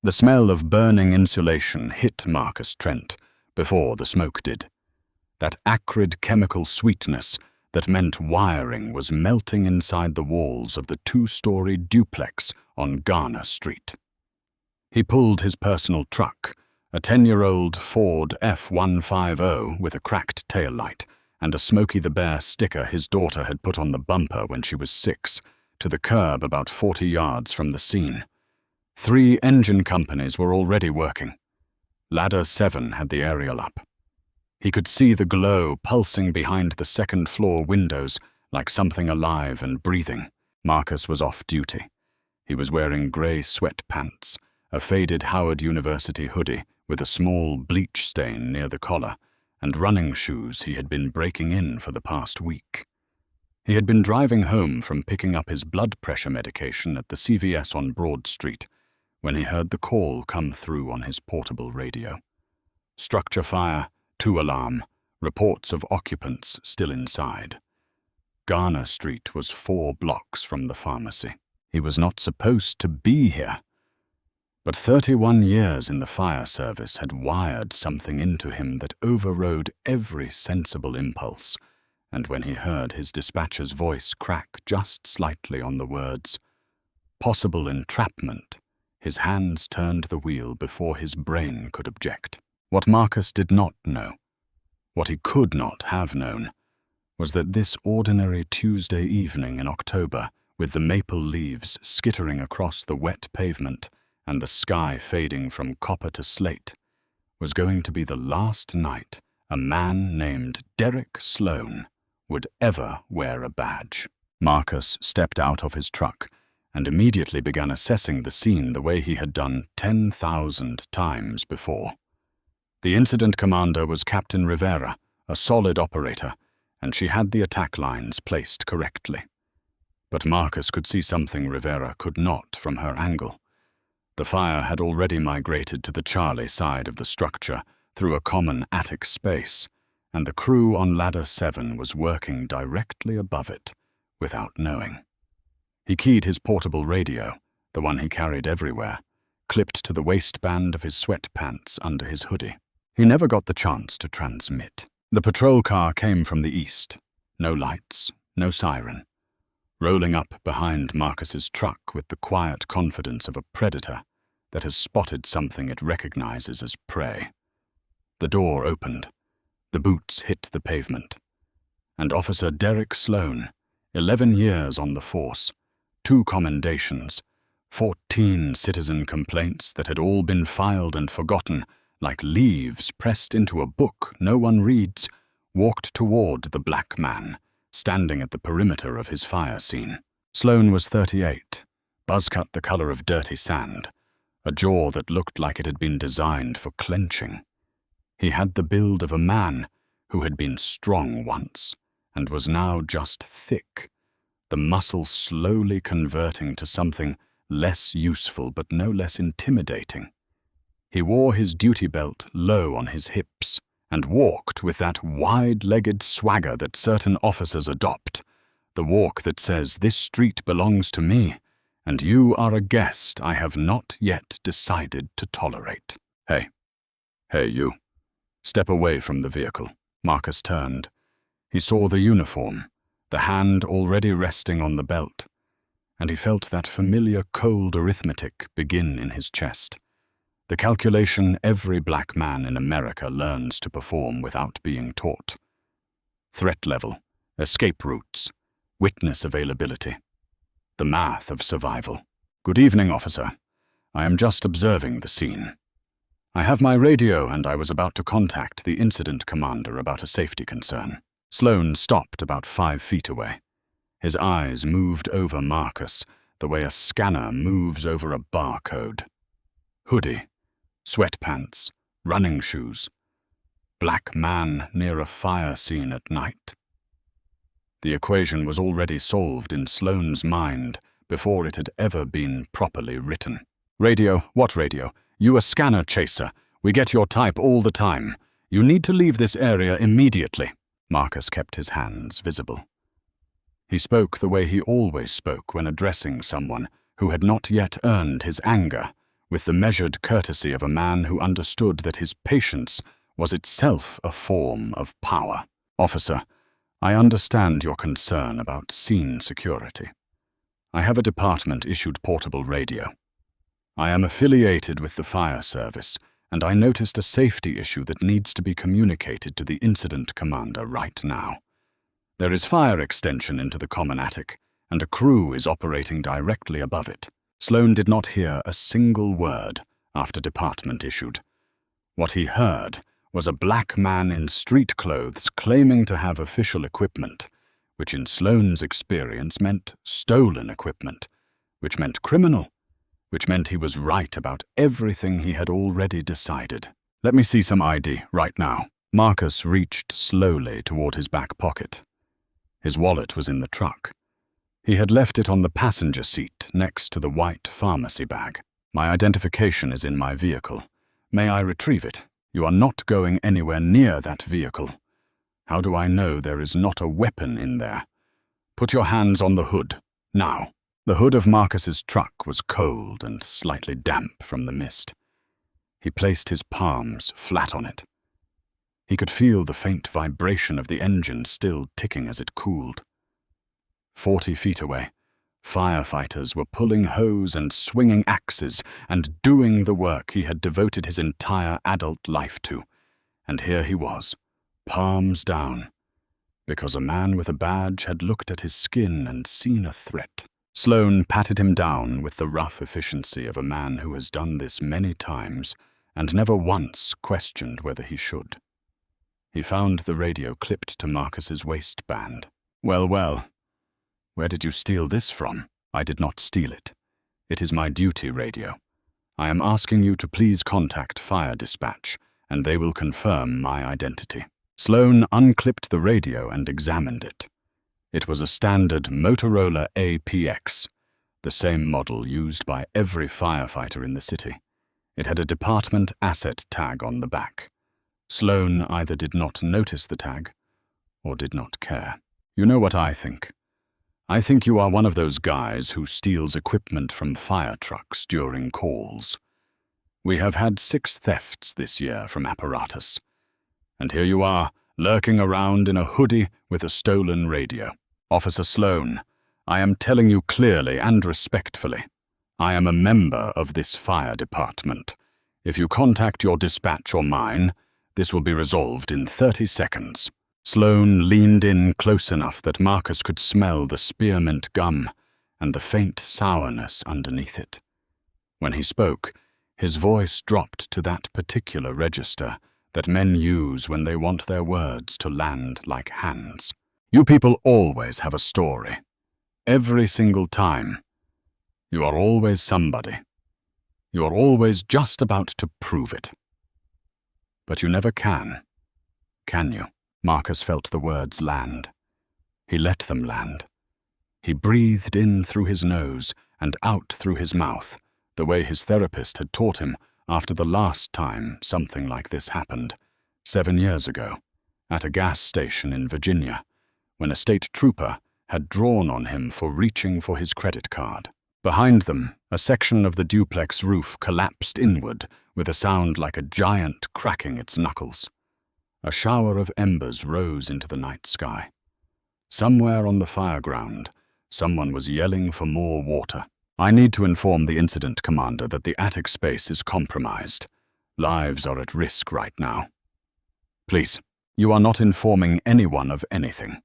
The smell of burning insulation hit Marcus Trent before the smoke did. That acrid chemical sweetness that meant wiring was melting inside the walls of the two-story duplex on Garner Street. He pulled his personal truck, a 10-year-old Ford F-150 with a cracked taillight and a Smokey the Bear sticker his daughter had put on the bumper when she was 6, to the curb about 40 yards from the scene. 3 engine companies were already working. Ladder 7 had the aerial up. He could see the glow pulsing behind the second-floor windows like something alive and breathing. Marcus was off duty. He was wearing grey sweatpants, a faded Howard University hoodie with a small bleach stain near the collar, and running shoes he had been breaking in for the past week. He had been driving home from picking up his blood pressure medication at the CVS on Broad Street when he heard the call come through on his portable radio. Structure fire, 2 alarm, reports of occupants still inside. Garner Street was 4 blocks from the pharmacy. He was not supposed to be here. But 31 years in the fire service had wired something into him that overrode every sensible impulse, and when he heard his dispatcher's voice crack just slightly on the words, "possible entrapment," his hands turned the wheel before his brain could object. What Marcus did not know, what he could not have known, was that this ordinary Tuesday evening in October, with the maple leaves skittering across the wet pavement and the sky fading from copper to slate, was going to be the last night a man named Derek Sloan would ever wear a badge. Marcus stepped out of his truck and immediately began assessing the scene the way he had done 10,000 times before. The incident commander was Captain Rivera, a solid operator, and she had the attack lines placed correctly. But Marcus could see something Rivera could not from her angle. The fire had already migrated to the Charlie side of the structure through a common attic space, and the crew on Ladder 7 was working directly above it, without knowing. He keyed his portable radio, the one he carried everywhere, clipped to the waistband of his sweatpants under his hoodie. He never got the chance to transmit. The patrol car came from the east. No lights, no siren. Rolling up behind Marcus's truck with the quiet confidence of a predator that has spotted something it recognizes as prey. The door opened. The boots hit the pavement. And Officer Derek Sloan, 11 years on the force, 2 commendations, 14 citizen complaints that had all been filed and forgotten, like leaves pressed into a book no one reads, walked toward the black man, standing at the perimeter of his fire scene. Sloan was 38, buzzcut the color of dirty sand, a jaw that looked like it had been designed for clenching. He had the build of a man who had been strong once and was now just thick, the muscle slowly converting to something less useful but no less intimidating. He wore his duty belt low on his hips and walked with that wide-legged swagger that certain officers adopt, the walk that says, "This street belongs to me, and you are a guest I have not yet decided to tolerate." Hey, you. Step away from the vehicle. Marcus turned. He saw the uniform, the hand already resting on the belt, and he felt that familiar cold arithmetic begin in his chest. The calculation every black man in America learns to perform without being taught. Threat level, escape routes, witness availability. The math of survival. "Good evening, officer. I am just observing the scene. I have my radio and I was about to contact the incident commander about a safety concern." Sloan stopped about 5 feet away. His eyes moved over Marcus the way a scanner moves over a barcode. Hoodie, sweatpants, running shoes. Black man near a fire scene at night. The equation was already solved in Sloan's mind before it had ever been properly written. "Radio, what radio? You a scanner chaser. We get your type all the time. You need to leave this area immediately." Marcus kept his hands visible. He spoke the way he always spoke when addressing someone who had not yet earned his anger, with the measured courtesy of a man who understood that his patience was itself a form of power. "Officer, I understand your concern about scene security. I have a department-issued portable radio. I am affiliated with the fire service, and I noticed a safety issue that needs to be communicated to the incident commander right now. There is fire extension into the common attic, and a crew is operating directly above it." Sloan did not hear a single word after department issued. What he heard was a black man in street clothes claiming to have official equipment, which in Sloan's experience meant stolen equipment, which meant criminal, which meant he was right about everything he had already decided. "Let me see some ID right now." Marcus reached slowly toward his back pocket. His wallet was in the truck. He had left it on the passenger seat next to the white pharmacy bag. "My identification is in my vehicle. May I retrieve it? You are not going anywhere near that vehicle. How do I know there is not a weapon in there? Put your hands on the hood, now." The hood of Marcus's truck was cold and slightly damp from the mist. He placed his palms flat on it. He could feel the faint vibration of the engine still ticking as it cooled. 40 feet away, firefighters were pulling hose and swinging axes and doing the work he had devoted his entire adult life to. And here he was, palms down, because a man with a badge had looked at his skin and seen a threat. Sloan patted him down with the rough efficiency of a man who has done this many times and never once questioned whether he should. He found the radio clipped to Marcus's waistband. "Well, well. Where did you steal this from?" "I did not steal it. It is my duty radio. I am asking you to please contact fire dispatch, and they will confirm my identity." Sloan unclipped the radio and examined it. It was a standard Motorola APX, the same model used by every firefighter in the city. It had a department asset tag on the back. Sloan either did not notice the tag or did not care. "You know what I think? I think you are one of those guys who steals equipment from fire trucks during calls. We have had 6 thefts this year from apparatus. And here you are, lurking around in a hoodie with a stolen radio. Officer Sloan, I am telling you clearly and respectfully. I am a member of this fire department. If you contact your dispatch or mine, this will be resolved in 30 seconds. Sloan leaned in close enough that Marcus could smell the spearmint gum and the faint sourness underneath it. When he spoke, his voice dropped to that particular register that men use when they want their words to land like hands. "You people always have a story. Every single time. You are always somebody. You are always just about to prove it. But you never can you?" Marcus felt the words land. He let them land. He breathed in through his nose and out through his mouth, the way his therapist had taught him after the last time something like this happened, 7 years ago, at a gas station in Virginia, when a state trooper had drawn on him for reaching for his credit card. Behind them, a section of the duplex roof collapsed inward with a sound like a giant cracking its knuckles. A shower of embers rose into the night sky. Somewhere on the fireground, someone was yelling for more water. "I need to inform the incident commander that the attic space is compromised. Lives are at risk right now." "Please, you are not informing anyone of anything.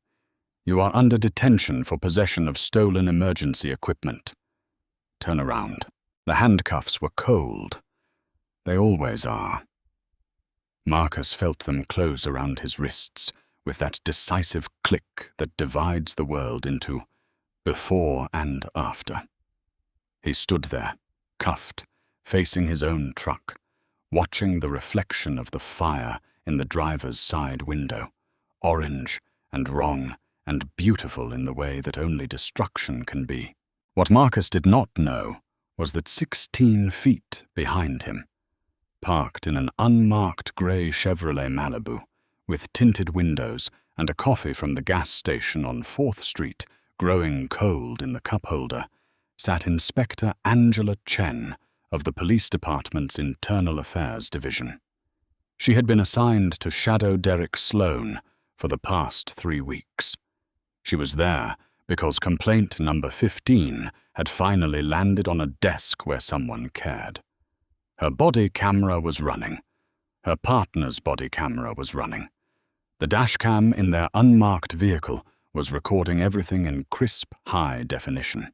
You are under detention for possession of stolen emergency equipment. Turn around." The handcuffs were cold. They always are. Marcus felt them close around his wrists with that decisive click that divides the world into before and after. He stood there, cuffed, facing his own truck, watching the reflection of the fire in the driver's side window, orange and wrong and beautiful in the way that only destruction can be. What Marcus did not know was that 16 feet behind him, parked in an unmarked grey Chevrolet Malibu, with tinted windows and a coffee from the gas station on 4th Street growing cold in the cup holder, sat Inspector Angela Chen of the police department's Internal Affairs Division. She had been assigned to shadow Derek Sloan for the past 3 weeks. She was there because complaint number 15 had finally landed on a desk where someone cared. Her body camera was running. Her partner's body camera was running. The dashcam in their unmarked vehicle was recording everything in crisp, high definition.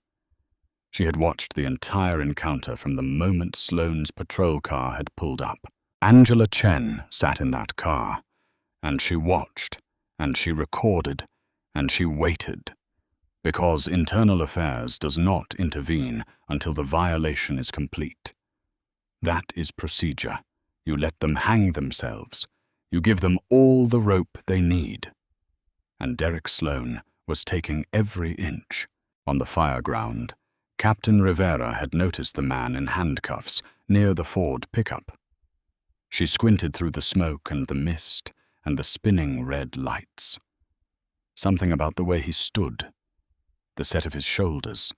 She had watched the entire encounter from the moment Sloane's patrol car had pulled up. Angela Chen sat in that car, and she watched, and she recorded, and she waited, because Internal Affairs does not intervene until the violation is complete. That is procedure. You let them hang themselves. You give them all the rope they need. And Derek Sloan was taking every inch. On the fire ground, Captain Rivera had noticed the man in handcuffs near the Ford pickup. She squinted through the smoke and the mist and the spinning red lights. Something about the way he stood, the set of his shoulders.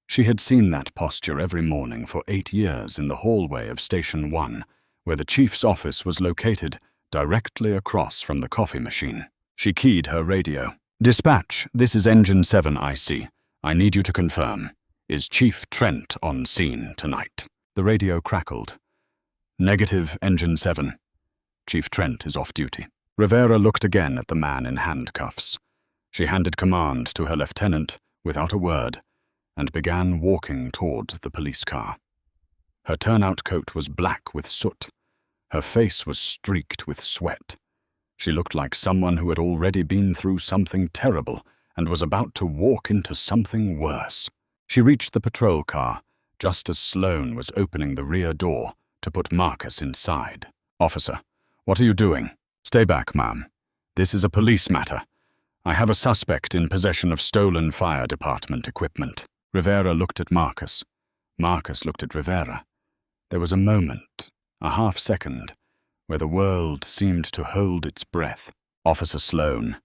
She had seen that posture every morning for 8 years in the hallway of Station 1, where the chief's office was located directly across from the coffee machine. She keyed her radio. "Dispatch, this is Engine 7 IC. I need you to confirm. Is Chief Trent on scene tonight?" The radio crackled. "Negative, Engine 7. Chief Trent is off duty." Rivera looked again at the man in handcuffs. She handed command to her lieutenant without a word and began walking toward the police car. Her turnout coat was black with soot. Her face was streaked with sweat. She looked like someone who had already been through something terrible and was about to walk into something worse. She reached the patrol car just as Sloan was opening the rear door to put Marcus inside. "Officer, what are you doing?" "Stay back, ma'am. This is a police matter. I have a suspect in possession of stolen fire department equipment." Rivera looked at Marcus. Marcus looked at Rivera. There was a moment, a half-second, where the world seemed to hold its breath. "Officer Sloan,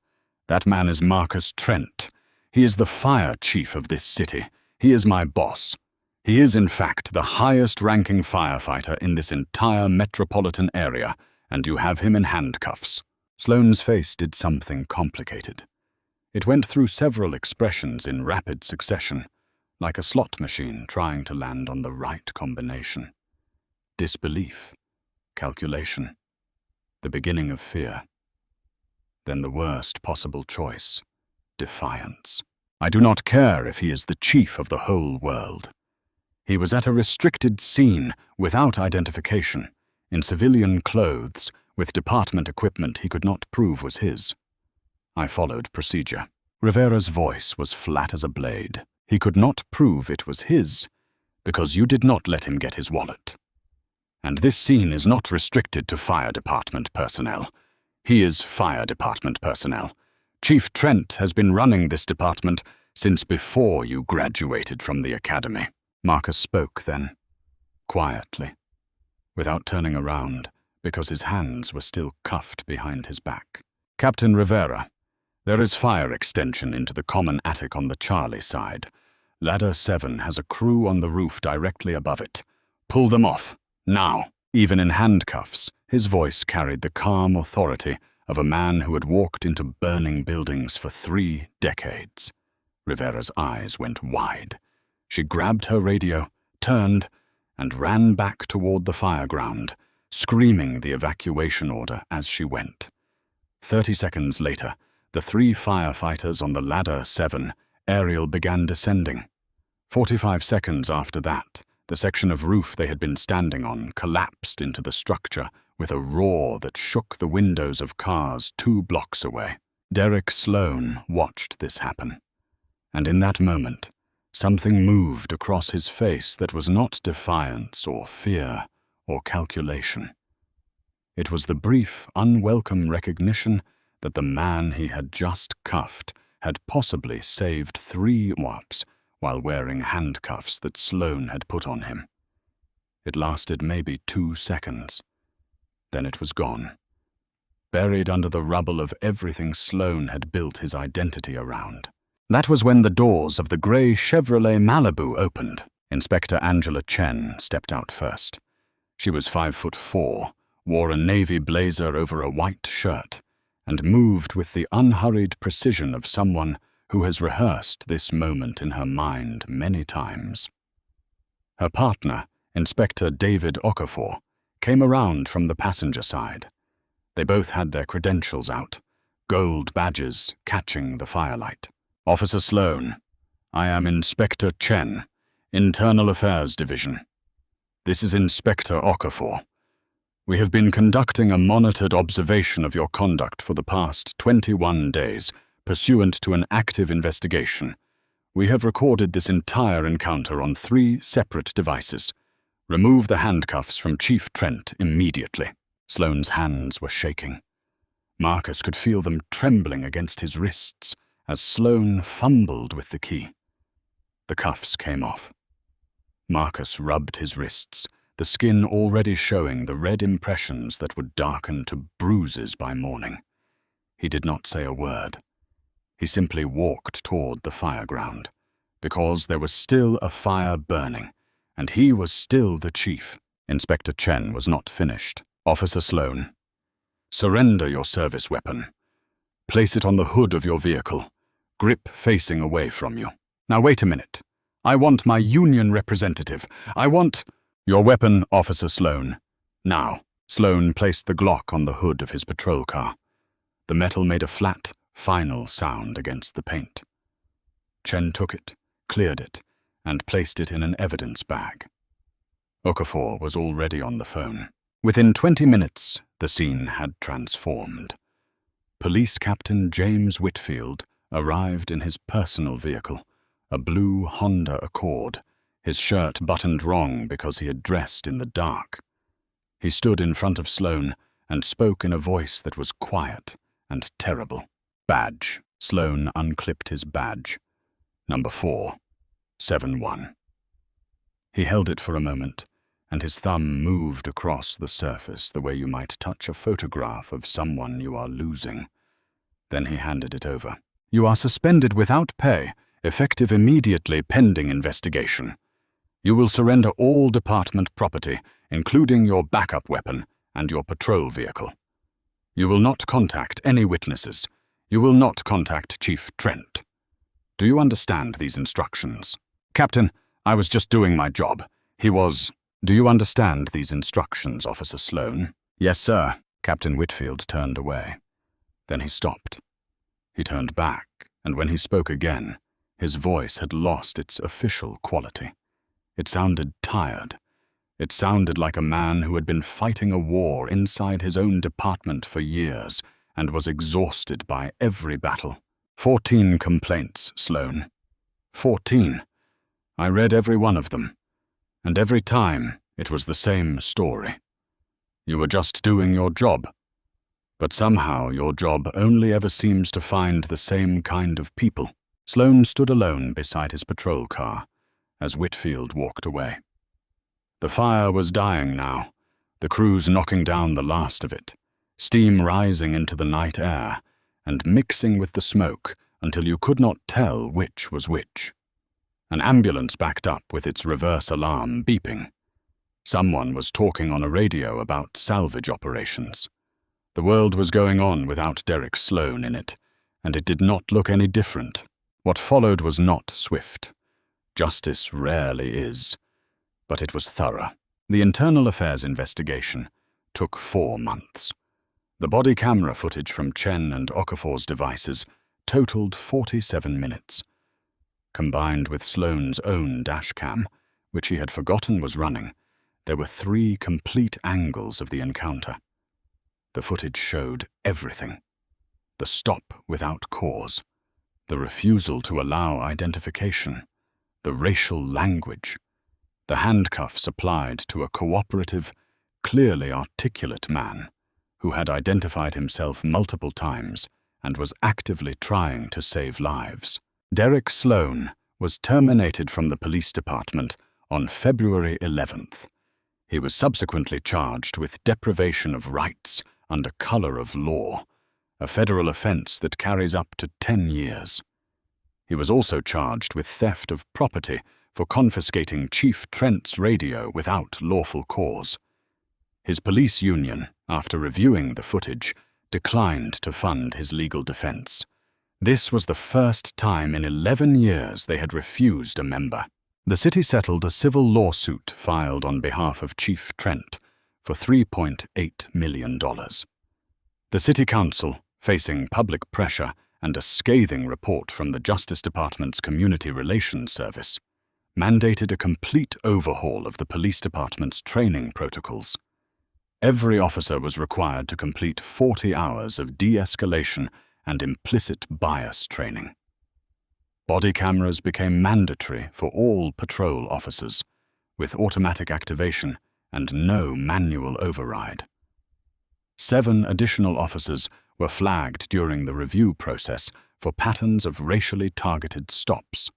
that man is Marcus Trent. He is the fire chief of this city. He is my boss. He is, in fact, the highest-ranking firefighter in this entire metropolitan area, and you have him in handcuffs." Sloane's face did something complicated. It went through several expressions in rapid succession, like a slot machine trying to land on the right combination. Disbelief, calculation, the beginning of fear. Then the worst possible choice, defiance. "I do not care if he is the chief of the whole world. He was at a restricted scene without identification, in civilian clothes, with department equipment he could not prove was his." I followed procedure. Rivera's voice was flat as a blade. "He could not prove it was his because you did not let him get his wallet. And this scene is not restricted to fire department personnel. He is fire department personnel. Chief Trent has been running this department since before you graduated from the academy." Marcus spoke then, quietly, without turning around, because his hands were still cuffed behind his back. "Captain Rivera, there is fire extension into the common attic on the Charlie side. Ladder 7 has a crew on the roof directly above it. Pull them off, now." Even in handcuffs, his voice carried the calm authority of a man who had walked into burning buildings for 3 decades. Rivera's eyes went wide. She grabbed her radio, turned, and ran back toward the fire ground, screaming the evacuation order as she went. 30 seconds later, the 3 firefighters on the Ladder 7 aerial began descending. 45 seconds after that, the section of roof they had been standing on collapsed into the structure with a roar that shook the windows of cars 2 blocks away. Derek Sloan watched this happen. And in that moment, something moved across his face that was not defiance or fear or calculation. It was the brief, unwelcome recognition that the man he had just cuffed had possibly saved 3 WAPs while wearing handcuffs that Sloan had put on him. It lasted maybe 2 seconds. Then it was gone, buried under the rubble of everything Sloan had built his identity around. That was when the doors of the gray Chevrolet Malibu opened. Inspector Angela Chen stepped out first. She was 5'4", wore a navy blazer over a white shirt, and moved with the unhurried precision of someone who has rehearsed this moment in her mind many times. Her partner, Inspector David Okafor, came around from the passenger side. They both had their credentials out, gold badges catching the firelight. "Officer Sloan, I am Inspector Chen, Internal Affairs Division. This is Inspector Okafor. We have been conducting a monitored observation of your conduct for the past 21 days, pursuant to an active investigation. We have recorded this entire encounter on 3 separate devices. Remove the handcuffs from Chief Trent immediately." Sloane's hands were shaking. Marcus could feel them trembling against his wrists as Sloane fumbled with the key. The cuffs came off. Marcus rubbed his wrists, the skin already showing the red impressions that would darken to bruises by morning. He did not say a word. He simply walked toward the fireground, because there was still a fire burning, and he was still the chief. Inspector Chen was not finished. "Officer Sloan, surrender your service weapon. Place it on the hood of your vehicle, grip facing away from you. Now wait a minute. I want my union representative. I want—" "Your weapon, Officer Sloan. Now." Sloan placed the Glock on the hood of his patrol car. The metal made a flat, final sound against the paint. Chen took it, cleared it, and placed it in an evidence bag. Okafor was already on the phone. Within 20 minutes, the scene had transformed. Police Captain James Whitfield arrived in his personal vehicle, a blue Honda Accord, his shirt buttoned wrong because he had dressed in the dark. He stood in front of Sloane and spoke in a voice that was quiet and terrible. "Badge." Sloane unclipped his badge. "Number 471. He held it for a moment, and his thumb moved across the surface the way you might touch a photograph of someone you are losing. Then he handed it over. "You are suspended without pay, effective immediately pending investigation. You will surrender all department property, including your backup weapon and your patrol vehicle. You will not contact any witnesses. You will not contact Chief Trent. Do you understand these instructions?" "Captain, I was just doing my job. He was—" "Do you understand these instructions, Officer Sloan?" "Yes, sir." Captain Whitfield turned away. Then he stopped. He turned back, and when he spoke again, his voice had lost its official quality. It sounded tired. It sounded like a man who had been fighting a war inside his own department for years and was exhausted by every battle. 14 complaints, Sloan. 14. I read every one of them. And every time, it was the same story. You were just doing your job. But somehow your job only ever seems to find the same kind of people. Sloan stood alone beside his patrol car as Whitfield walked away. The fire was dying now, the crews knocking down the last of it, steam rising into the night air and mixing with the smoke until you could not tell which was which. An ambulance backed up with its reverse alarm beeping. Someone was talking on a radio about salvage operations. The world was going on without Derek Sloan in it, and it did not look any different. What followed was not swift. Justice rarely is, but it was thorough. The internal affairs investigation took 4 months. The body camera footage from Chen and Okafor's devices totaled 47 minutes. Combined with Sloane's own dashcam, which he had forgotten was running, there were 3 complete angles of the encounter. The footage showed everything. The stop without cause, the refusal to allow identification, the racial language, the handcuffs applied to a cooperative, clearly articulate man who had identified himself multiple times and was actively trying to save lives. Derek Sloan was terminated from the police department on February 11th. He was subsequently charged with deprivation of rights under color of law, a federal offense that carries up to 10 years. He was also charged with theft of property for confiscating Chief Trent's radio without lawful cause. His police union, after reviewing the footage, declined to fund his legal defense. This was the first time in 11 years they had refused a member. The city settled a civil lawsuit filed on behalf of Chief Trent for $3.8 million. The city council, facing public pressure and a scathing report from the Justice Department's Community Relations Service, mandated a complete overhaul of the police department's training protocols. Every officer was required to complete 40 hours of de-escalation and implicit bias training. Body cameras became mandatory for all patrol officers, with automatic activation and no manual override. 7 additional officers were flagged during the review process for patterns of racially targeted stops.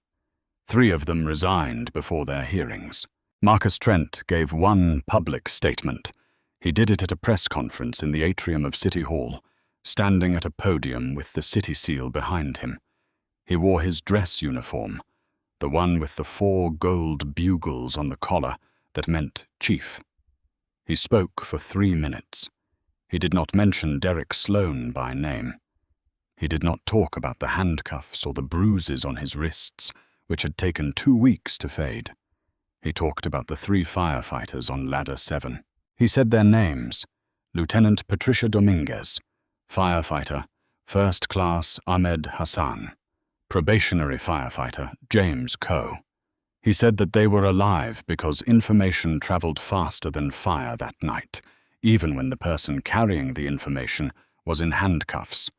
3 of them resigned before their hearings. Marcus Trent gave one public statement. He did it at a press conference in the atrium of City Hall, standing at a podium with the city seal behind him. He wore his dress uniform, the one with the 4 gold bugles on the collar that meant chief. He spoke for 3 minutes. He did not mention Derek Sloan by name. He did not talk about the handcuffs or the bruises on his wrists, which had taken 2 weeks to fade. He talked about the 3 firefighters on Ladder 7. He said their names: Lieutenant Patricia Dominguez, firefighter, First Class Ahmed Hassan, probationary firefighter James Coe. He said that they were alive because information traveled faster than fire that night, even when the person carrying the information was in handcuffs.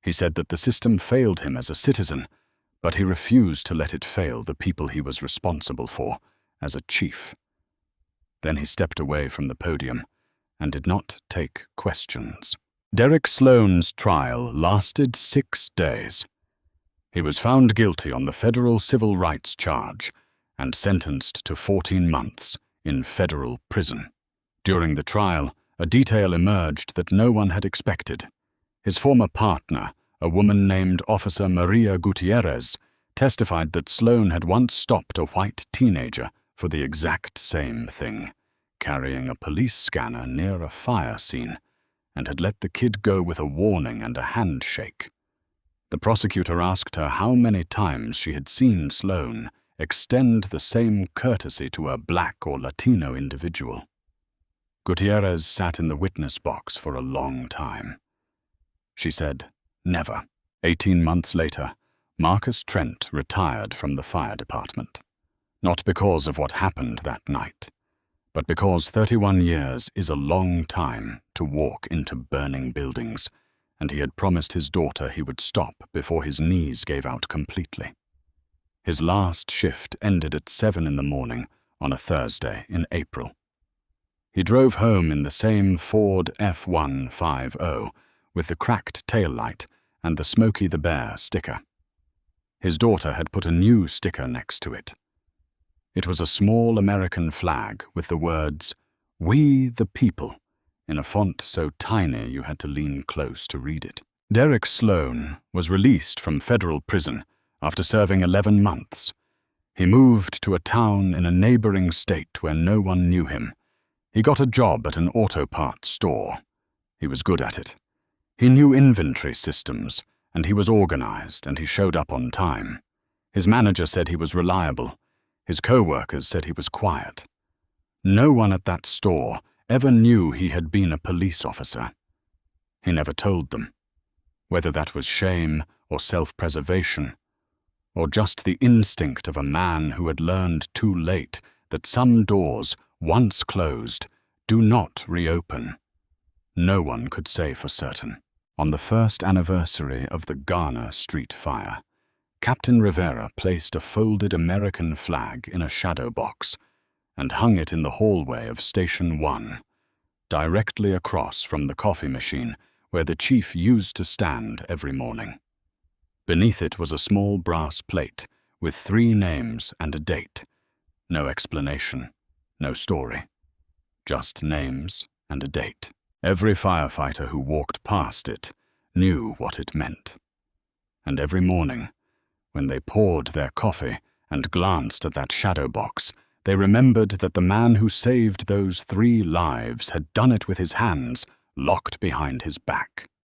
He said that the system failed him as a citizen, but he refused to let it fail the people he was responsible for as a chief. Then he stepped away from the podium and did not take questions. Derek Sloan's trial lasted 6 days. He was found guilty on the federal civil rights charge and sentenced to 14 months in federal prison. During the trial, a detail emerged that no one had expected. His former partner, a woman named Officer Maria Gutierrez, testified that Sloan had once stopped a white teenager for the exact same thing, carrying a police scanner near a fire scene, and had let the kid go with a warning and a handshake. The prosecutor asked her how many times she had seen Sloan extend the same courtesy to a black or Latino individual. Gutierrez sat in the witness box for a long time. She said, never. 18 months later, Marcus Trent retired from the fire department. Not because of what happened that night, but because 31 years is a long time to walk into burning buildings, and he had promised his daughter he would stop before his knees gave out completely. His last shift ended at 7 in the morning on a Thursday in April. He drove home in the same Ford F-150 with the cracked taillight and the Smokey the Bear sticker. His daughter had put a new sticker next to it. It was a small American flag with the words, "We the People," in a font so tiny you had to lean close to read it. Derek Sloan was released from federal prison after serving 11 months. He moved to a town in a neighboring state where no one knew him. He got a job at an auto parts store. He was good at it. He knew inventory systems, and he was organized, and he showed up on time. His manager said he was reliable. His co-workers said he was quiet. No one at that store ever knew he had been a police officer. He never told them, whether that was shame or self-preservation, or just the instinct of a man who had learned too late that some doors, once closed, do not reopen. No one could say for certain. On the first anniversary of the Garner Street fire, Captain Rivera placed a folded American flag in a shadow box and hung it in the hallway of Station 1, directly across from the coffee machine where the chief used to stand every morning. Beneath it was a small brass plate with 3 names and a date. No explanation, no story, just names and a date. Every firefighter who walked past it knew what it meant. And every morning, when they poured their coffee and glanced at that shadow box, they remembered that the man who saved those 3 lives had done it with his hands locked behind his back.